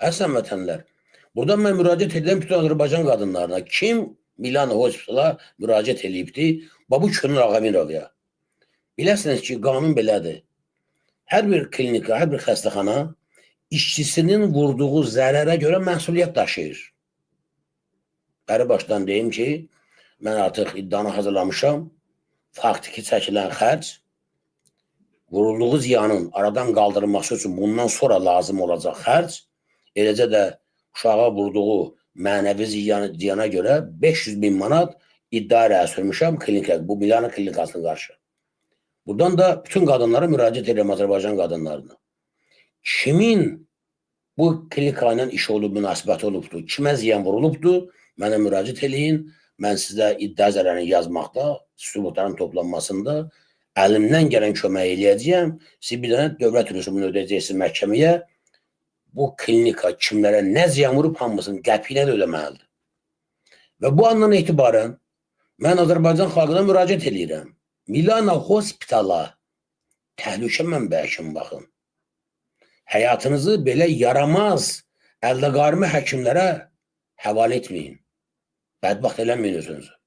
Əslən vətənlər, buradan mən müraciət edirəm bütün Azərbaycan qadınlarına. Kim Milano Hospitala müraciət edibdi? Bu Könül Ağamirovya. Biləsiniz ki, qanun belədir. Hər bir klinika, hər bir xəstəxana işçisinin vurduğu zərərə görə məsuliyyət daşıyır. Bəri başdan deyim ki, mən artıq iddianı hazırlamışam. Faktiki çəkilən xərc, vurulduğu ziyanın aradan qaldırılması üçün bundan sonra lazım olacaq xərc, eləcə də uşağa vurduğu mənəvi ziyana görə 500.000 manat iddia irəli sürmüşəm klinikaya, bu Milano klinikasına qarşı. Buradan da bütün qadınlara müraciət edirəm, Azərbaycan qadınlarına. Kimin bu klinika ilə iş olub, münasibəti olubdur, kimə ziyan vurulubdur, mənə müraciət eləyin. Mən sizə iddia zərərini yazmaqda, sübutların toplanmasında əlimdən gələn kömək eləyəcəyəm. Siz bir dənə dövlət rüsumunu ödəyəcəksiniz məhkəməyə. Bu klinika kimlərə nə ziyan vurub, hamısını qəpiylə də ödəməlidir. Və bu andan etibarən mən Azərbaycan xalqına müraciət edirəm. Milano Hospitala təhlükə mənbəyi kimi baxın. Həyatınızı belə yaramaz, əldə qarmı həkimlərə həvalə etməyin. Bədbaxt eləməyin özünüzü.